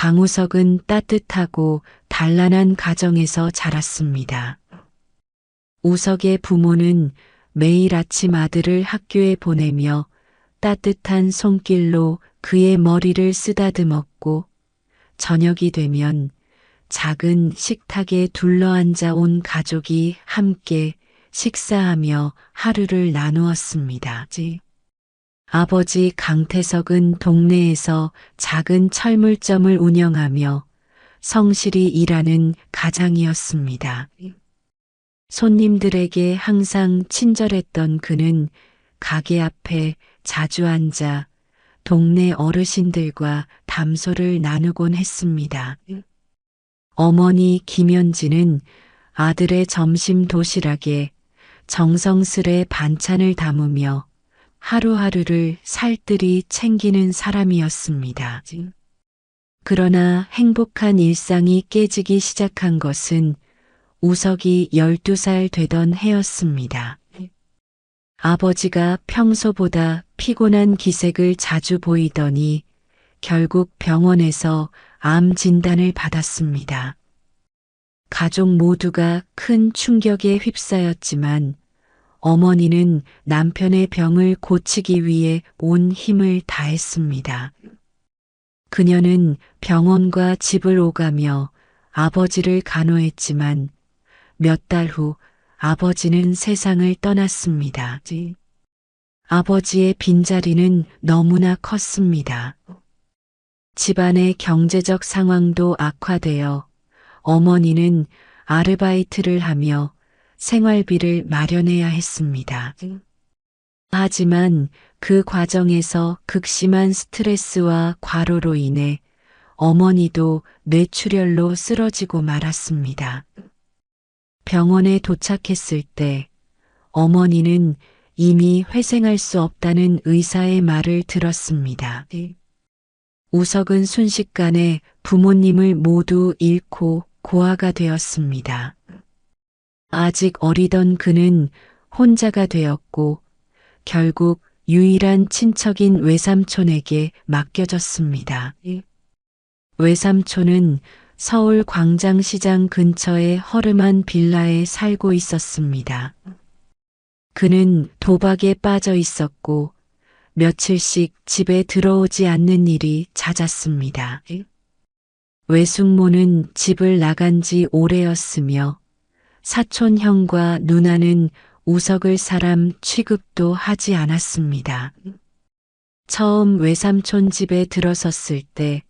강우석은 따뜻하고 단란한 가정에서 자랐습니다. 우석의 부모는 매일 아침 아들을 학교에 보내며 따뜻한 손길로 그의 머리를 쓰다듬었고 저녁이 되면 작은 식탁에 둘러앉아 온 가족이 함께 식사하며 하루를 나누었습니다. 아버지 강태석은 동네에서 작은 철물점을 운영하며 성실히 일하는 가장이었습니다. 손님들에게 항상 친절했던 그는 가게 앞에 자주 앉아 동네 어르신들과 담소를 나누곤 했습니다. 어머니 김연지는 아들의 점심 도시락에 정성스레 반찬을 담으며 하루하루를 살뜰히 챙기는 사람이었습니다. 그러나 행복한 일상이 깨지기 시작한 것은 우석이 12살 되던 해였습니다. 아버지가 평소보다 피곤한 기색을 자주 보이더니 결국 병원에서 암 진단을 받았습니다. 가족 모두가 큰 충격에 휩싸였지만 어머니는 남편의 병을 고치기 위해 온 힘을 다했습니다. 그녀는 병원과 집을 오가며 아버지를 간호했지만 몇 달 후 아버지는 세상을 떠났습니다. 아버지의 빈자리는 너무나 컸습니다. 집안의 경제적 상황도 악화되어 어머니는 아르바이트를 하며 생활비를 마련해야 했습니다. 하지만 그 과정에서 극심한 스트레스와 과로로 인해 어머니도 뇌출혈로 쓰러지고 말았습니다. 병원에 도착했을 때 어머니는 이미 회생할 수 없다는 의사의 말을 들었습니다. 우석은 순식간에 부모님을 모두 잃고 고아가 되었습니다. 아직 어리던 그는 혼자가 되었고 결국 유일한 친척인 외삼촌에게 맡겨졌습니다. 외삼촌은 서울 광장시장 근처의 허름한 빌라에 살고 있었습니다. 그는 도박에 빠져 있었고 며칠씩 집에 들어오지 않는 일이 잦았습니다. 외숙모는 집을 나간 지 오래였으며 사촌 형과 누나는 우석을 사람 취급도 하지 않았습니다. 처음 외삼촌 집에 들어섰을 때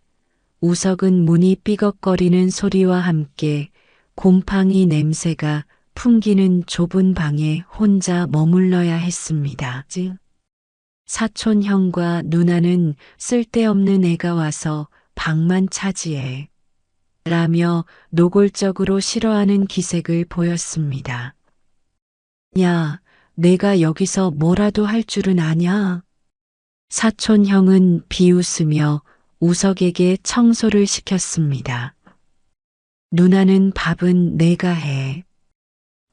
우석은 문이 삐걱거리는 소리와 함께 곰팡이 냄새가 풍기는 좁은 방에 혼자 머물러야 했습니다. 사촌 형과 누나는 쓸데없는 애가 와서 방만 차지해 라며 노골적으로 싫어하는 기색을 보였습니다. 야, 내가 여기서 뭐라도 할 줄은 아냐? 사촌 형은 비웃으며 우석에게 청소를 시켰습니다. 누나는 밥은 내가 해.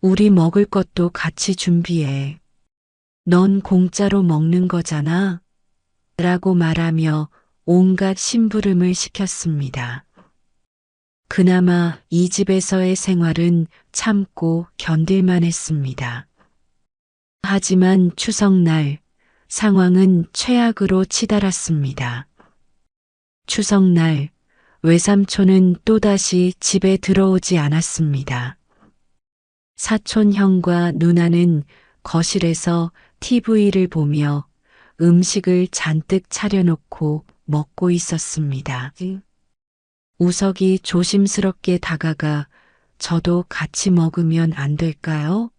우리 먹을 것도 같이 준비해. 넌 공짜로 먹는 거잖아. 라고 말하며 온갖 심부름을 시켰습니다. 그나마 이 집에서의 생활은 참고 견딜만 했습니다. 하지만 추석날 상황은 최악으로 치달았습니다. 추석날 외삼촌은 또다시 집에 들어오지 않았습니다. 사촌 형과 누나는 거실에서 TV를 보며 음식을 잔뜩 차려놓고 먹고 있었습니다. 우석이 조심스럽게 다가가 저도 같이 먹으면 안 될까요?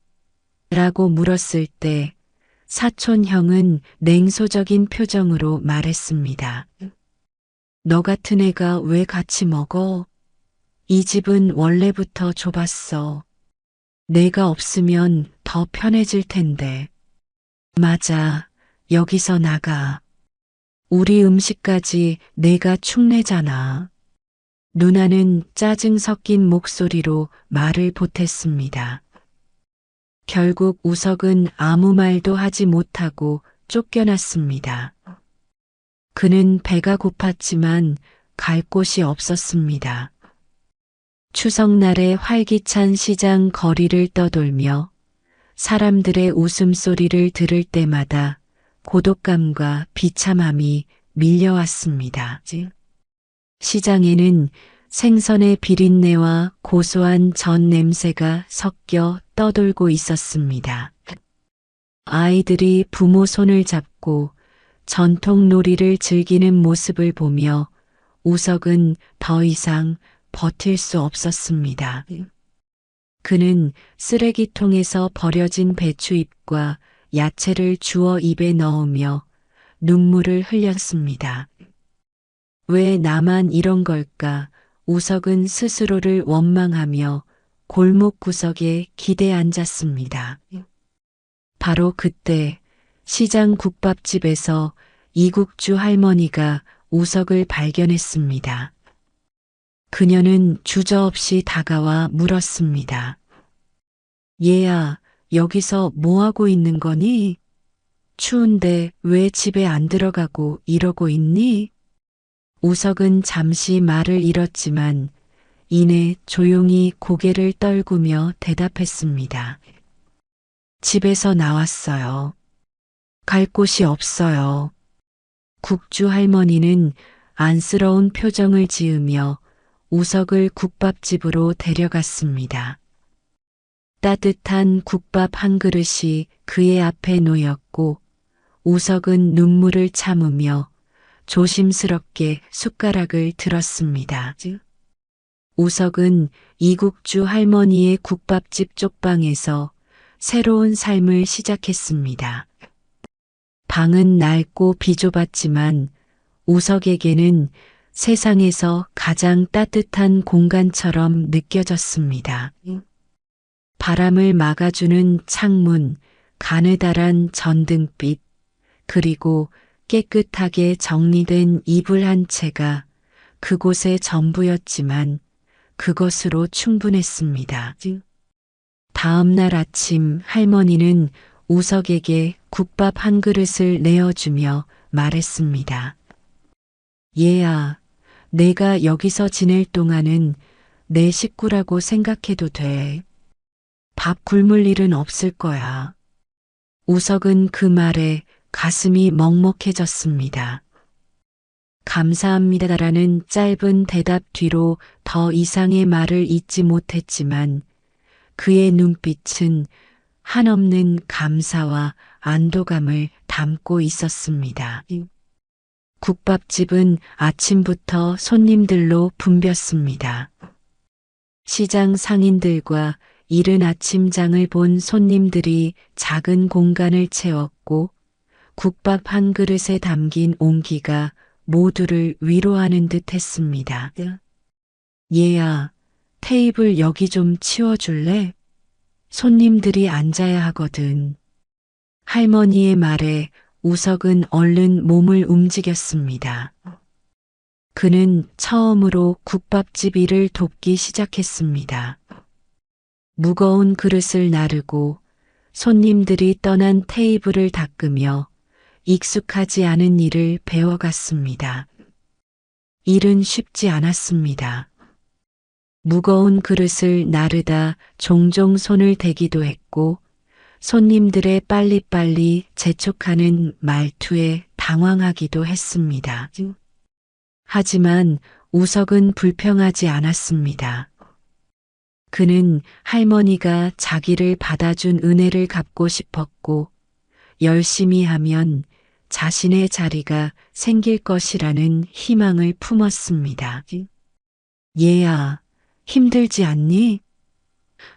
라고 물었을 때 사촌 형은 냉소적인 표정으로 말했습니다. 너 같은 애가 왜 같이 먹어? 이 집은 원래부터 좁았어. 내가 없으면 더 편해질 텐데. 맞아, 여기서 나가. 우리 음식까지 내가 축내잖아. 누나는 짜증 섞인 목소리로 말을 보탰습니다. 결국 우석은 아무 말도 하지 못하고 쫓겨났습니다. 그는 배가 고팠지만 갈 곳이 없었습니다. 추석날에 활기찬 시장 거리를 떠돌며 사람들의 웃음소리를 들을 때마다 고독감과 비참함이 밀려왔습니다. 시장에는 생선의 비린내와 고소한 전 냄새가 섞여 떠돌고 있었습니다. 아이들이 부모 손을 잡고 전통 놀이를 즐기는 모습을 보며 우석은 더 이상 버틸 수 없었습니다. 그는 쓰레기통에서 버려진 배추잎과 야채를 주워 입에 넣으며 눈물을 흘렸습니다. 왜 나만 이런 걸까? 우석은 스스로를 원망하며 골목 구석에 기대 앉았습니다. 바로 그때 시장 국밥집에서 이국주 할머니가 우석을 발견했습니다. 그녀는 주저없이 다가와 물었습니다. 얘야, 여기서 뭐하고 있는 거니? 추운데 왜 집에 안 들어가고 이러고 있니? 우석은 잠시 말을 잃었지만 이내 조용히 고개를 떨구며 대답했습니다. 집에서 나왔어요. 갈 곳이 없어요. 국주 할머니는 안쓰러운 표정을 지으며 우석을 국밥집으로 데려갔습니다. 따뜻한 국밥 한 그릇이 그의 앞에 놓였고 우석은 눈물을 참으며 조심스럽게 숟가락을 들었습니다. 우석은 이국주 할머니의 국밥집 쪽방에서 새로운 삶을 시작했습니다. 방은 낡고 비좁았지만 우석에게는 세상에서 가장 따뜻한 공간처럼 느껴졌습니다. 바람을 막아주는 창문, 가느다란 전등빛, 그리고 깨끗하게 정리된 이불 한 채가 그곳의 전부였지만 그것으로 충분했습니다. 다음 날 아침 할머니는 우석에게 국밥 한 그릇을 내어주며 말했습니다. 얘야, 내가 여기서 지낼 동안은 내 식구라고 생각해도 돼. 밥 굶을 일은 없을 거야. 우석은 그 말에 가슴이 먹먹해졌습니다. 감사합니다라는 짧은 대답 뒤로 더 이상의 말을 잇지 못했지만 그의 눈빛은 한없는 감사와 안도감을 담고 있었습니다. 국밥집은 아침부터 손님들로 붐볐습니다. 시장 상인들과 이른 아침장을 본 손님들이 작은 공간을 채웠고 국밥 한 그릇에 담긴 온기가 모두를 위로하는 듯 했습니다. 얘야, 테이블 여기 좀 치워줄래? 손님들이 앉아야 하거든. 할머니의 말에 우석은 얼른 몸을 움직였습니다. 그는 처음으로 국밥집 일을 돕기 시작했습니다. 무거운 그릇을 나르고 손님들이 떠난 테이블을 닦으며 익숙하지 않은 일을 배워갔습니다. 일은 쉽지 않았습니다. 무거운 그릇을 나르다 종종 손을 대기도 했고 손님들의 빨리빨리 재촉하는 말투에 당황하기도 했습니다. 하지만 우석은 불평하지 않았습니다. 그는 할머니가 자기를 받아준 은혜를 갚고 싶었고 열심히 하면 자신의 자리가 생길 것이라는 희망을 품었습니다. 얘야, 힘들지 않니?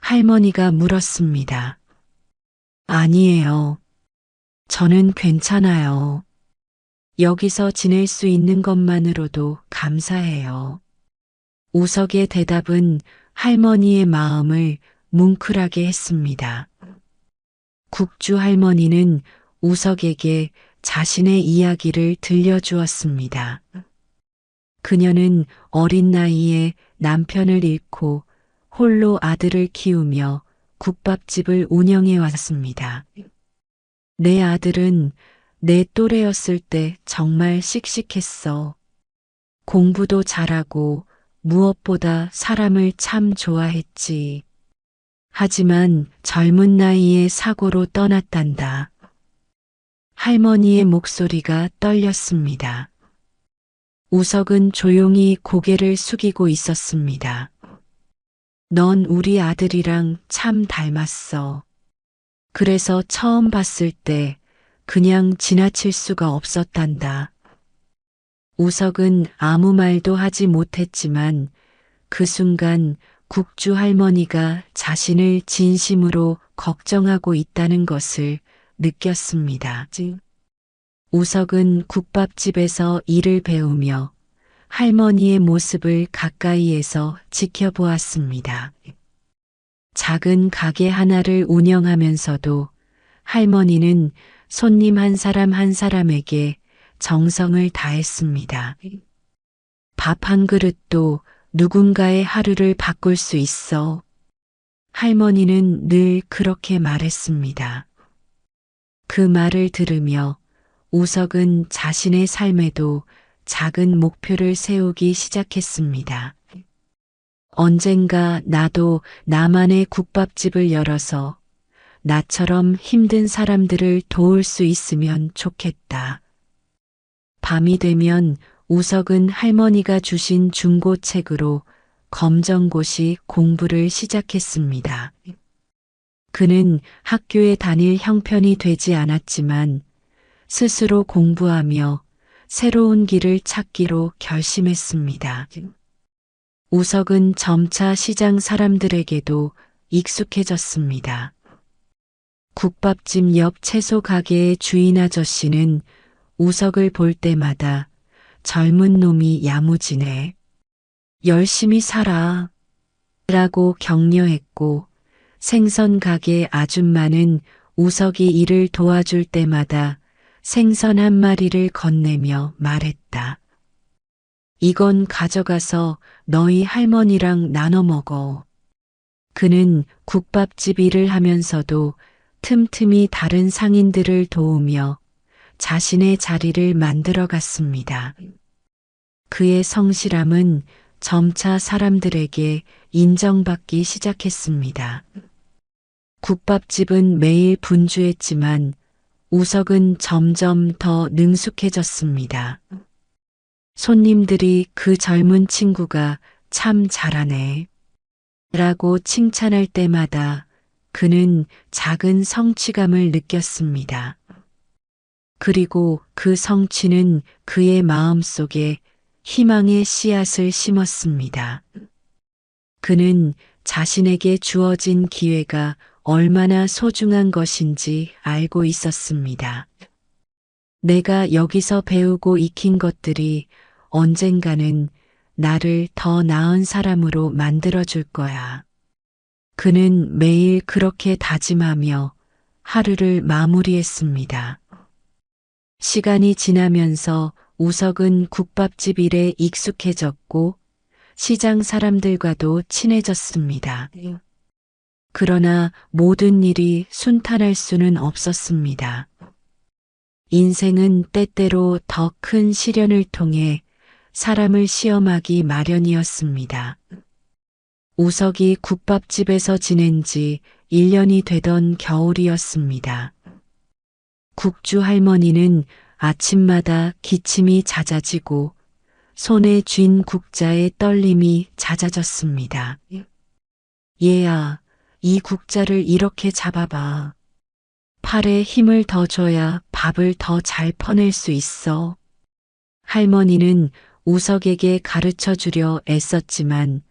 할머니가 물었습니다. 아니에요. 저는 괜찮아요. 여기서 지낼 수 있는 것만으로도 감사해요. 우석의 대답은 할머니의 마음을 뭉클하게 했습니다. 국주 할머니는 우석에게 자신의 이야기를 들려주었습니다. 그녀는 어린 나이에 남편을 잃고 홀로 아들을 키우며 국밥집을 운영해 왔습니다. 내 아들은 내 또래였을 때 정말 씩씩했어. 공부도 잘하고 무엇보다 사람을 참 좋아했지. 하지만 젊은 나이에 사고로 떠났단다. 할머니의 목소리가 떨렸습니다. 우석은 조용히 고개를 숙이고 있었습니다. 넌 우리 아들이랑 참 닮았어. 그래서 처음 봤을 때 그냥 지나칠 수가 없었단다. 우석은 아무 말도 하지 못했지만 그 순간 국주 할머니가 자신을 진심으로 걱정하고 있다는 것을 느꼈습니다. 우석은 국밥집에서 일을 배우며 할머니의 모습을 가까이에서 지켜보았습니다. 작은 가게 하나를 운영하면서도 할머니는 손님 한 사람 한 사람에게 정성을 다했습니다. 밥 한 그릇도 누군가의 하루를 바꿀 수 있어. 할머니는 늘 그렇게 말했습니다. 그 말을 들으며 우석은 자신의 삶에도 작은 목표를 세우기 시작했습니다. 언젠가 나도 나만의 국밥집을 열어서 나처럼 힘든 사람들을 도울 수 있으면 좋겠다. 밤이 되면 우석은 할머니가 주신 중고책으로 검정고시 공부를 시작했습니다. 그는 학교에 다닐 형편이 되지 않았지만 스스로 공부하며 새로운 길을 찾기로 결심했습니다. 우석은 점차 시장 사람들에게도 익숙해졌습니다. 국밥집 옆 채소 가게의 주인 아저씨는 우석을 볼 때마다 젊은 놈이 야무지네. 열심히 살아. 라고 격려했고 생선 가게 아줌마는 우석이 일을 도와줄 때마다 생선 한 마리를 건네며 말했다. 이건 가져가서 너희 할머니랑 나눠 먹어. 그는 국밥집 일을 하면서도 틈틈이 다른 상인들을 도우며 자신의 자리를 만들어 갔습니다. 그의 성실함은 점차 사람들에게 인정받기 시작했습니다. 국밥집은 매일 분주했지만 우석은 점점 더 능숙해졌습니다. 손님들이 그 젊은 친구가 참 잘하네. 라고 칭찬할 때마다 그는 작은 성취감을 느꼈습니다. 그리고 그 성취는 그의 마음속에 희망의 씨앗을 심었습니다. 그는 자신에게 주어진 기회가 얼마나 소중한 것인지 알고 있었습니다. 내가 여기서 배우고 익힌 것들이 언젠가는 나를 더 나은 사람으로 만들어줄 거야. 그는 매일 그렇게 다짐하며 하루를 마무리했습니다. 시간이 지나면서 우석은 국밥집 일에 익숙해졌고 시장 사람들과도 친해졌습니다. 그러나 모든 일이 순탄할 수는 없었습니다. 인생은 때때로 더 큰 시련을 통해 사람을 시험하기 마련이었습니다. 우석이 국밥집에서 지낸 지 1년이 되던 겨울이었습니다. 국주 할머니는 아침마다 기침이 잦아지고 손에 쥔 국자의 떨림이 잦아졌습니다. 얘야, 이 국자를 이렇게 잡아봐. 팔에 힘을 더 줘야 밥을 더 잘 퍼낼 수 있어. 할머니는 우석에게 가르쳐 주려 애썼지만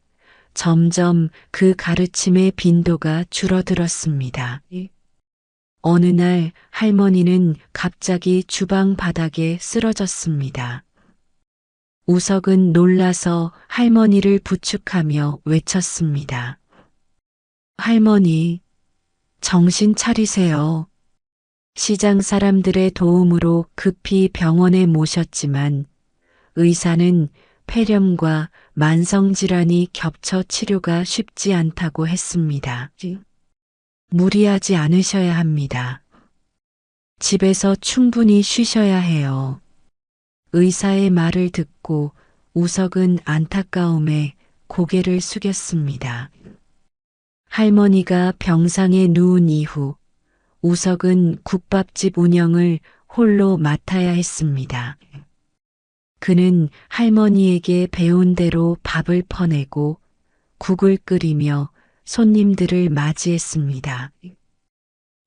점점 그 가르침의 빈도가 줄어들었습니다. 어느 날 할머니는 갑자기 주방 바닥에 쓰러졌습니다. 우석은 놀라서 할머니를 부축하며 외쳤습니다. 할머니, 정신 차리세요. 시장 사람들의 도움으로 급히 병원에 모셨지만 의사는 폐렴과 만성질환이 겹쳐 치료가 쉽지 않다고 했습니다. 무리하지 않으셔야 합니다. 집에서 충분히 쉬셔야 해요. 의사의 말을 듣고 우석은 안타까움에 고개를 숙였습니다. 할머니가 병상에 누운 이후 우석은 국밥집 운영을 홀로 맡아야 했습니다. 그는 할머니에게 배운 대로 밥을 퍼내고 국을 끓이며 손님들을 맞이했습니다.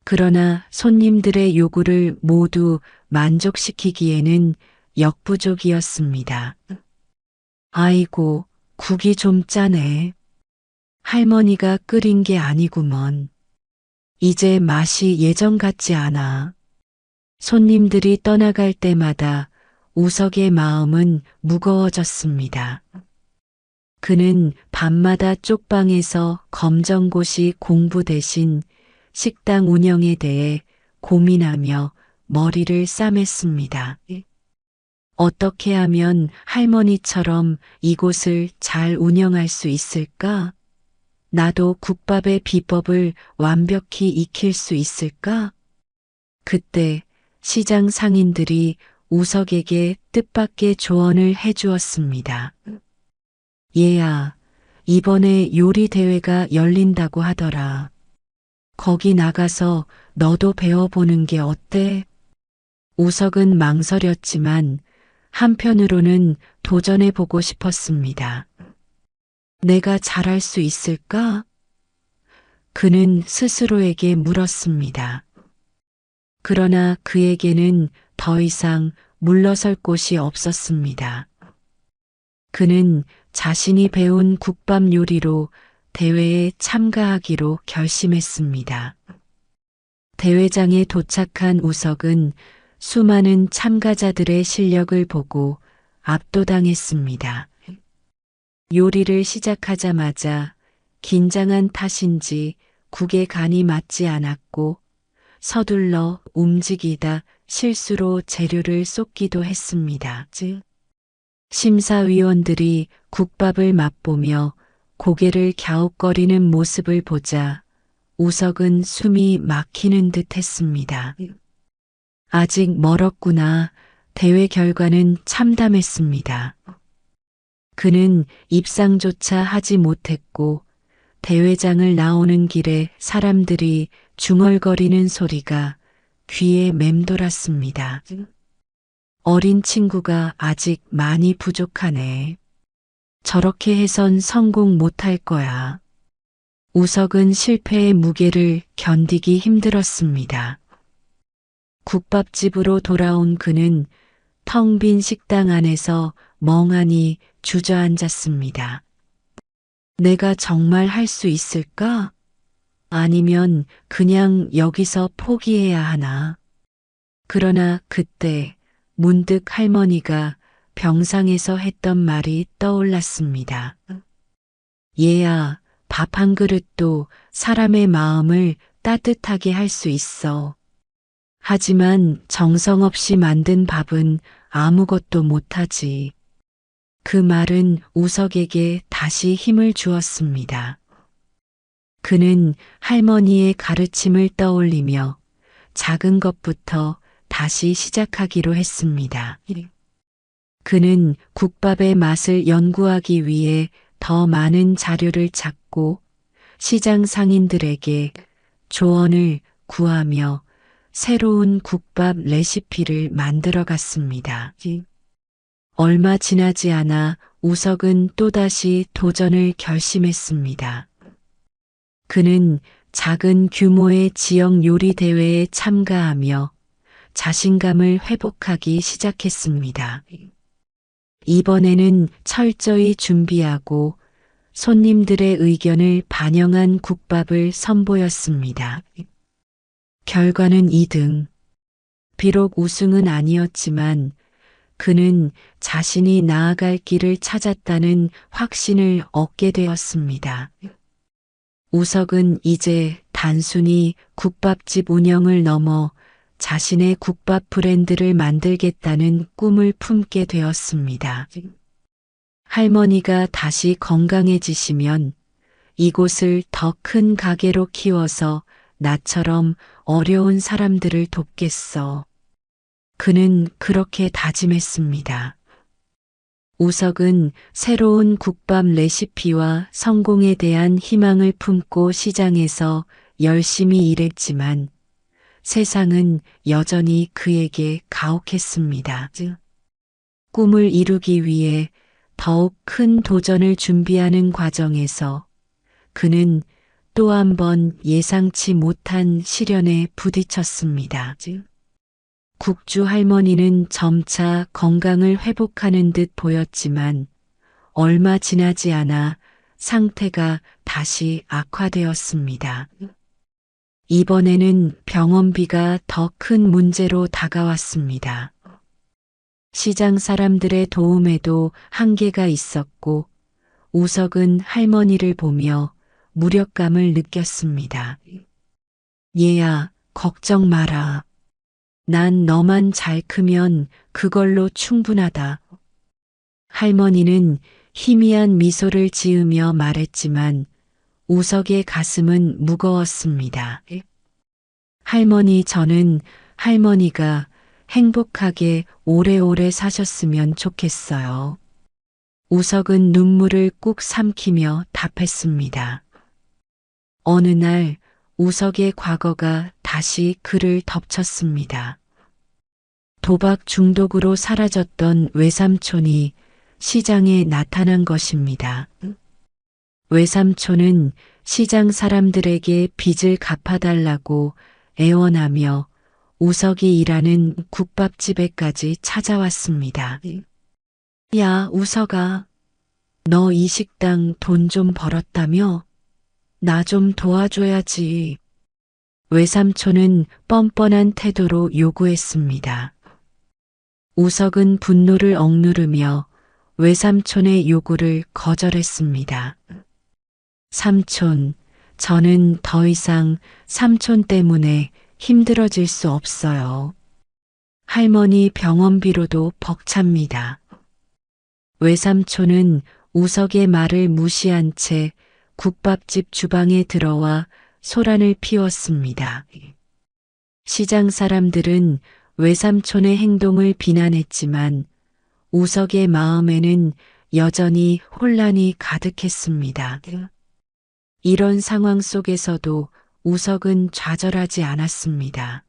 그러나 손님들의 요구를 모두 만족시키기에는 역부족이었습니다. 아이고, 국이 좀 짜네. 할머니가 끓인 게 아니구먼. 이제 맛이 예전 같지 않아. 손님들이 떠나갈 때마다 우석의 마음은 무거워졌습니다. 그는 밤마다 쪽방에서 검정고시 공부 대신 식당 운영에 대해 고민하며 머리를 싸맸습니다. 어떻게 하면 할머니처럼 이곳을 잘 운영할 수 있을까? 나도 국밥의 비법을 완벽히 익힐 수 있을까? 그때 시장 상인들이 우석에게 뜻밖의 조언을 해주었습니다. 얘야, 이번에 요리 대회가 열린다고 하더라. 거기 나가서 너도 배워보는 게 어때? 우석은 망설였지만 한편으로는 도전해보고 싶었습니다. 내가 잘할 수 있을까? 그는 스스로에게 물었습니다. 그러나 그에게는 더 이상 물러설 곳이 없었습니다. 그는 자신이 배운 국밥 요리로 대회에 참가하기로 결심했습니다. 대회장에 도착한 우석은 수많은 참가자들의 실력을 보고 압도당했습니다. 요리를 시작하자마자 긴장한 탓인지 국의 간이 맞지 않았고 서둘러 움직이다 실수로 재료를 쏟기도 했습니다. 심사위원들이 국밥을 맛보며 고개를 갸웃거리는 모습을 보자 우석은 숨이 막히는 듯 했습니다. 아직 멀었구나. 대회 결과는 참담했습니다. 그는 입상조차 하지 못했고 대회장을 나오는 길에 사람들이 중얼거리는 소리가 귀에 맴돌았습니다. 어린 친구가 아직 많이 부족하네. 저렇게 해선 성공 못할 거야. 우석은 실패의 무게를 견디기 힘들었습니다. 국밥집으로 돌아온 그는 텅 빈 식당 안에서 멍하니 주저앉았습니다. 내가 정말 할 수 있을까? 아니면 그냥 여기서 포기해야 하나? 그러나 그때 문득 할머니가 병상에서 했던 말이 떠올랐습니다. 얘야, 밥 한 그릇도 사람의 마음을 따뜻하게 할 수 있어. 하지만 정성 없이 만든 밥은 아무것도 못하지. 그 말은 우석에게 다시 힘을 주었습니다. 그는 할머니의 가르침을 떠올리며 작은 것부터 다시 시작하기로 했습니다. 그는 국밥의 맛을 연구하기 위해 더 많은 자료를 찾고 시장 상인들에게 조언을 구하며 새로운 국밥 레시피를 만들어 갔습니다. 얼마 지나지 않아 우석은 또다시 도전을 결심했습니다. 그는 작은 규모의 지역 요리 대회에 참가하며 자신감을 회복하기 시작했습니다. 이번에는 철저히 준비하고 손님들의 의견을 반영한 국밥을 선보였습니다. 결과는 2등. 비록 우승은 아니었지만 그는 자신이 나아갈 길을 찾았다는 확신을 얻게 되었습니다. 우석은 이제 단순히 국밥집 운영을 넘어 자신의 국밥 브랜드를 만들겠다는 꿈을 품게 되었습니다. 할머니가 다시 건강해지시면 이곳을 더 큰 가게로 키워서 나처럼 어려운 사람들을 돕겠어. 그는 그렇게 다짐했습니다. 우석은 새로운 국밥 레시피와 성공에 대한 희망을 품고 시장에서 열심히 일했지만 세상은 여전히 그에게 가혹했습니다. 꿈을 이루기 위해 더욱 큰 도전을 준비하는 과정에서 그는 또 한 번 예상치 못한 시련에 부딪혔습니다. 국주 할머니는 점차 건강을 회복하는 듯 보였지만 얼마 지나지 않아 상태가 다시 악화되었습니다. 이번에는 병원비가 더 큰 문제로 다가왔습니다. 시장 사람들의 도움에도 한계가 있었고 우석은 할머니를 보며 무력감을 느꼈습니다. 얘야, 걱정 마라. 난 너만 잘 크면 그걸로 충분하다. 할머니는 희미한 미소를 지으며 말했지만 우석의 가슴은 무거웠습니다. 할머니, 저는 할머니가 행복하게 오래오래 사셨으면 좋겠어요. 우석은 눈물을 꾹 삼키며 답했습니다. 어느 날 우석의 과거가 다시 그를 덮쳤습니다. 도박 중독으로 사라졌던 외삼촌이 시장에 나타난 것입니다. 외삼촌은 시장 사람들에게 빚을 갚아달라고 애원하며 우석이 일하는 국밥집에까지 찾아왔습니다. 야, 우석아, 너 이 식당 돈 좀 벌었다며? 나 좀 도와줘야지. 외삼촌은 뻔뻔한 태도로 요구했습니다. 우석은 분노를 억누르며 외삼촌의 요구를 거절했습니다. 삼촌, 저는 더 이상 삼촌 때문에 힘들어질 수 없어요. 할머니 병원비로도 벅찹니다. 외삼촌은 우석의 말을 무시한 채 국밥집 주방에 들어와 소란을 피웠습니다. 시장 사람들은 외삼촌의 행동을 비난했지만 우석의 마음에는 여전히 혼란이 가득했습니다. 이런 상황 속에서도 우석은 좌절하지 않았습니다.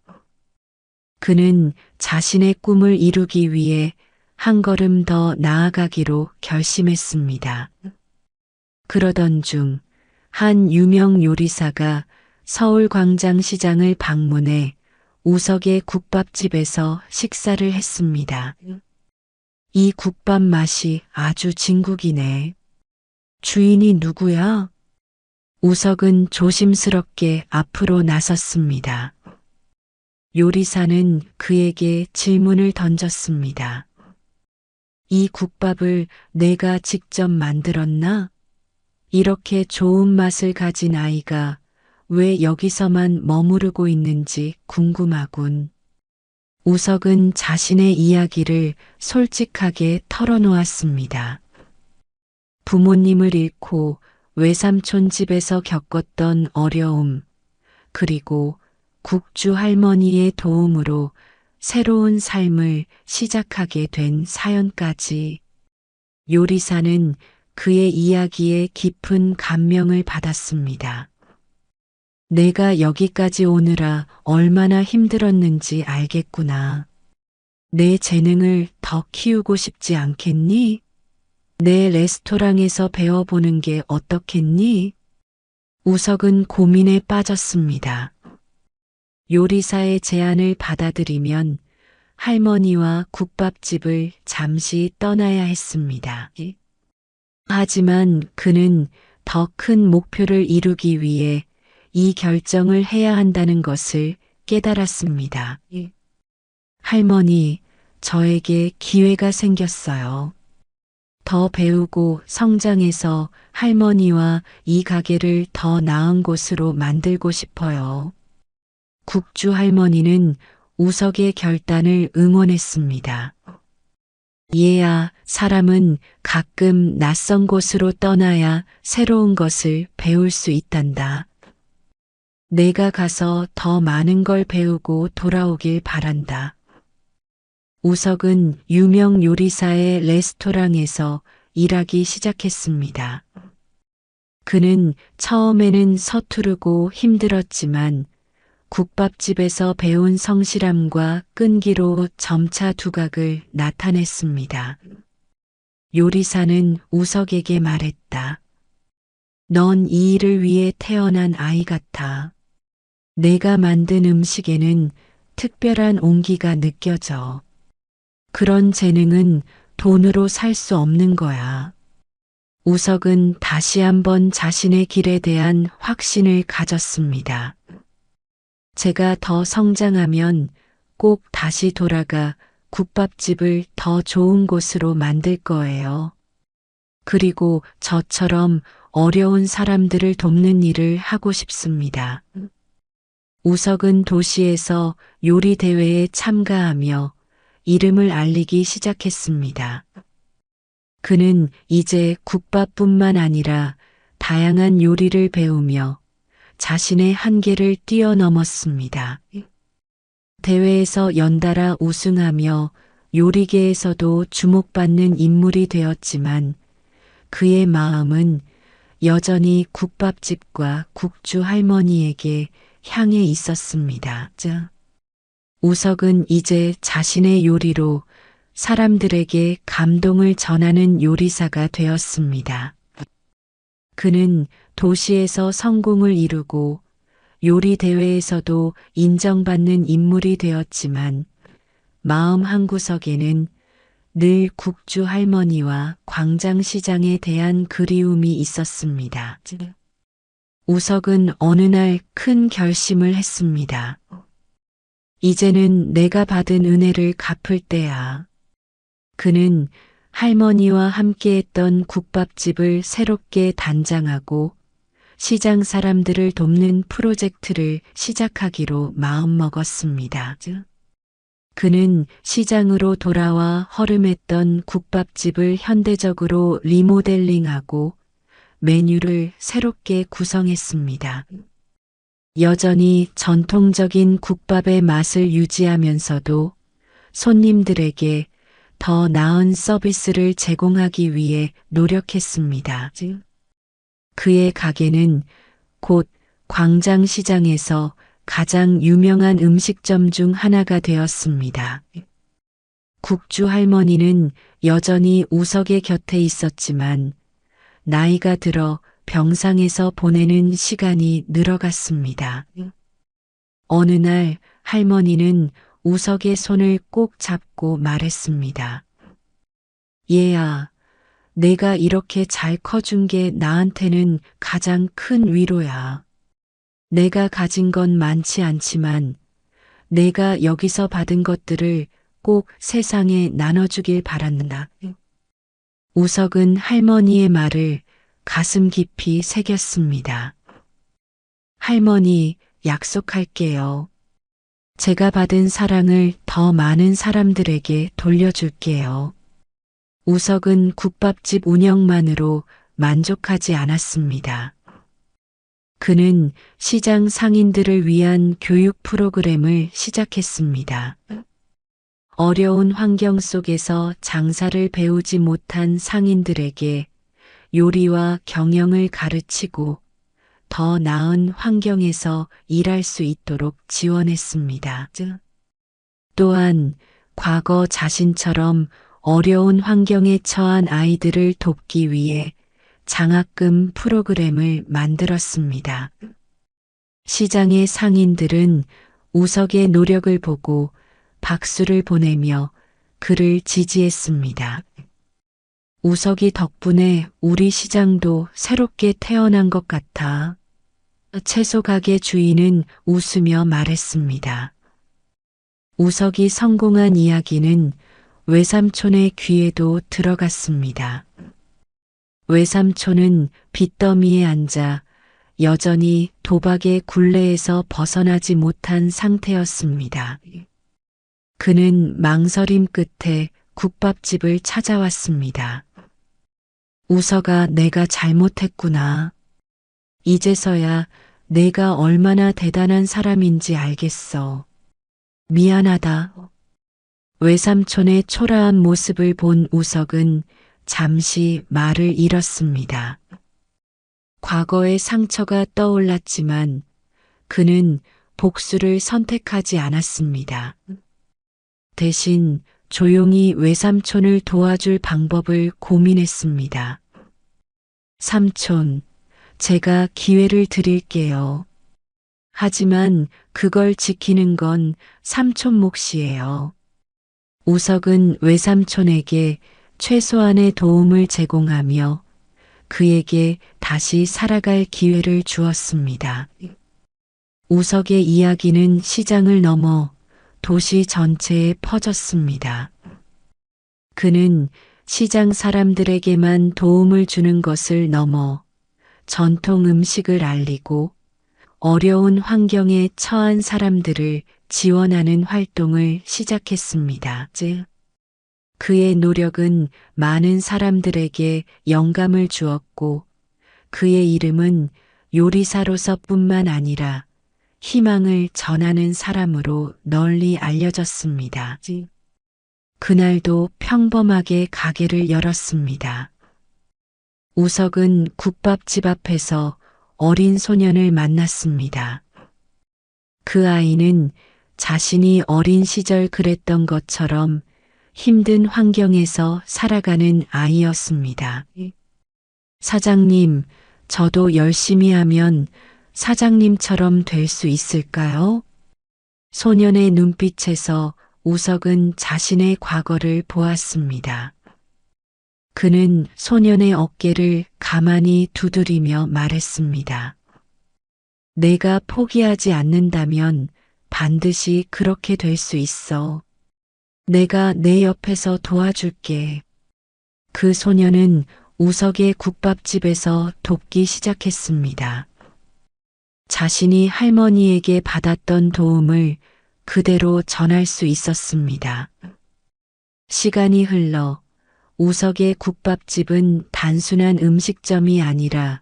그는 자신의 꿈을 이루기 위해 한 걸음 더 나아가기로 결심했습니다. 그러던 중 한 유명 요리사가 서울 광장시장을 방문해 우석의 국밥집에서 식사를 했습니다. 이 국밥 맛이 아주 진국이네. 주인이 누구야? 우석은 조심스럽게 앞으로 나섰습니다. 요리사는 그에게 질문을 던졌습니다. 이 국밥을 내가 직접 만들었나? 이렇게 좋은 맛을 가진 아이가 왜 여기서만 머무르고 있는지 궁금하군. 우석은 자신의 이야기를 솔직하게 털어놓았습니다. 부모님을 잃고 외삼촌 집에서 겪었던 어려움, 그리고 국주 할머니의 도움으로 새로운 삶을 시작하게 된 사연까지. 요리사는 그의 이야기에 깊은 감명을 받았습니다. 내가 여기까지 오느라 얼마나 힘들었는지 알겠구나. 내 재능을 더 키우고 싶지 않겠니? 내 레스토랑에서 배워보는 게 어떻겠니? 우석은 고민에 빠졌습니다. 요리사의 제안을 받아들이면 할머니와 국밥집을 잠시 떠나야 했습니다. 하지만 그는 더 큰 목표를 이루기 위해 이 결정을 해야 한다는 것을 깨달았습니다. 할머니, 저에게 기회가 생겼어요. 더 배우고 성장해서 할머니와 이 가게를 더 나은 곳으로 만들고 싶어요. 국주 할머니는 우석의 결단을 응원했습니다. 얘야, 사람은 가끔 낯선 곳으로 떠나야 새로운 것을 배울 수 있단다. 내가 가서 더 많은 걸 배우고 돌아오길 바란다. 우석은 유명 요리사의 레스토랑에서 일하기 시작했습니다. 그는 처음에는 서투르고 힘들었지만 국밥집에서 배운 성실함과 끈기로 점차 두각을 나타냈습니다. 요리사는 우석에게 말했다. 넌 이 일을 위해 태어난 아이 같아. 내가 만든 음식에는 특별한 온기가 느껴져. 그런 재능은 돈으로 살 수 없는 거야. 우석은 다시 한번 자신의 길에 대한 확신을 가졌습니다. 제가 더 성장하면 꼭 다시 돌아가 국밥집을 더 좋은 곳으로 만들 거예요. 그리고 저처럼 어려운 사람들을 돕는 일을 하고 싶습니다. 우석은 도시에서 요리 대회에 참가하며 이름을 알리기 시작했습니다. 그는 이제 국밥뿐만 아니라 다양한 요리를 배우며 자신의 한계를 뛰어넘었습니다. 대회에서 연달아 우승하며 요리계에서도 주목받는 인물이 되었지만 그의 마음은 여전히 국밥집과 국주 할머니에게 향해 있었습니다. 우석은 이제 자신의 요리로 사람들에게 감동을 전하는 요리사가 되었습니다. 그는 도시에서 성공을 이루고 요리 대회에서도 인정받는 인물이 되었지만 마음 한구석에는 늘 국주 할머니와 광장시장에 대한 그리움이 있었습니다. 우석은 어느 날 큰 결심을 했습니다. 이제는 내가 받은 은혜를 갚을 때야. 그는 할머니와 함께했던 국밥집을 새롭게 단장하고 시장 사람들을 돕는 프로젝트를 시작하기로 마음먹었습니다. 그는 시장으로 돌아와 허름했던 국밥집을 현대적으로 리모델링하고 메뉴를 새롭게 구성했습니다. 여전히 전통적인 국밥의 맛을 유지하면서도 손님들에게 더 나은 서비스를 제공하기 위해 노력했습니다. 그의 가게는 곧 광장시장에서 가장 유명한 음식점 중 하나가 되었습니다. 국주 할머니는 여전히 우석의 곁에 있었지만 나이가 들어 병상에서 보내는 시간이 늘어갔습니다. 어느 날 할머니는 우석의 손을 꼭 잡고 말했습니다. 얘야, 내가 이렇게 잘 커준 게 나한테는 가장 큰 위로야. 내가 가진 건 많지 않지만 내가 여기서 받은 것들을 꼭 세상에 나눠주길 바란다. 우석은 할머니의 말을 가슴 깊이 새겼습니다. 할머니, 약속할게요. 제가 받은 사랑을 더 많은 사람들에게 돌려줄게요. 우석은 국밥집 운영만으로 만족하지 않았습니다. 그는 시장 상인들을 위한 교육 프로그램을 시작했습니다. 어려운 환경 속에서 장사를 배우지 못한 상인들에게 요리와 경영을 가르치고 더 나은 환경에서 일할 수 있도록 지원했습니다. 또한 과거 자신처럼 어려운 환경에 처한 아이들을 돕기 위해 장학금 프로그램을 만들었습니다. 시장의 상인들은 우석의 노력을 보고 박수를 보내며 그를 지지했습니다. 우석이 덕분에 우리 시장도 새롭게 태어난 것 같아. 채소 가게 주인은 웃으며 말했습니다. 우석이 성공한 이야기는 외삼촌의 귀에도 들어갔습니다. 외삼촌은 빚더미에 앉아 여전히 도박의 굴레에서 벗어나지 못한 상태였습니다. 그는 망설임 끝에 국밥집을 찾아왔습니다. 우석아, 내가 잘못했구나. 이제서야 내가 얼마나 대단한 사람인지 알겠어. 미안하다. 외삼촌의 초라한 모습을 본 우석은 잠시 말을 잃었습니다. 과거의 상처가 떠올랐지만 그는 복수를 선택하지 않았습니다. 대신 조용히 외삼촌을 도와줄 방법을 고민했습니다. 삼촌, 제가 기회를 드릴게요. 하지만 그걸 지키는 건 삼촌 몫이에요. 우석은 외삼촌에게 최소한의 도움을 제공하며 그에게 다시 살아갈 기회를 주었습니다. 우석의 이야기는 시장을 넘어 도시 전체에 퍼졌습니다. 그는 시장 사람들에게만 도움을 주는 것을 넘어 전통 음식을 알리고 어려운 환경에 처한 사람들을 지원하는 활동을 시작했습니다. 그의 노력은 많은 사람들에게 영감을 주었고 그의 이름은 요리사로서뿐만 아니라 희망을 전하는 사람으로 널리 알려졌습니다. 그날도 평범하게 가게를 열었습니다. 우석은 국밥집 앞에서 어린 소년을 만났습니다. 그 아이는 자신이 어린 시절 그랬던 것처럼 힘든 환경에서 살아가는 아이였습니다. 사장님, 저도 열심히 하면 사장님처럼 될 수 있을까요? 소년의 눈빛에서 우석은 자신의 과거를 보았습니다. 그는 소년의 어깨를 가만히 두드리며 말했습니다. 내가 포기하지 않는다면 반드시 그렇게 될 수 있어. 내가 내 옆에서 도와줄게. 그 소년은 우석의 국밥집에서 돕기 시작했습니다. 자신이 할머니에게 받았던 도움을 그대로 전할 수 있었습니다. 시간이 흘러 우석의 국밥집은 단순한 음식점이 아니라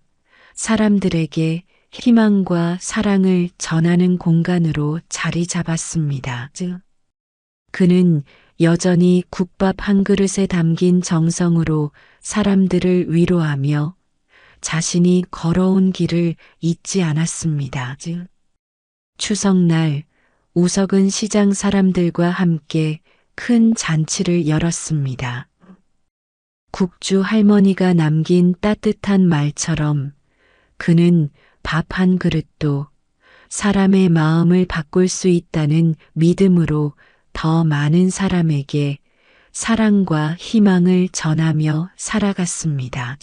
사람들에게 희망과 사랑을 전하는 공간으로 자리 잡았습니다. 그는 여전히 국밥 한 그릇에 담긴 정성으로 사람들을 위로하며 자신이 걸어온 길을 잊지 않았습니다. 추석날 우석은 시장 사람들과 함께 큰 잔치를 열었습니다. 국주 할머니가 남긴 따뜻한 말처럼 그는 밥 한 그릇도 사람의 마음을 바꿀 수 있다는 믿음으로 더 많은 사람에게 사랑과 희망을 전하며 살아갔습니다.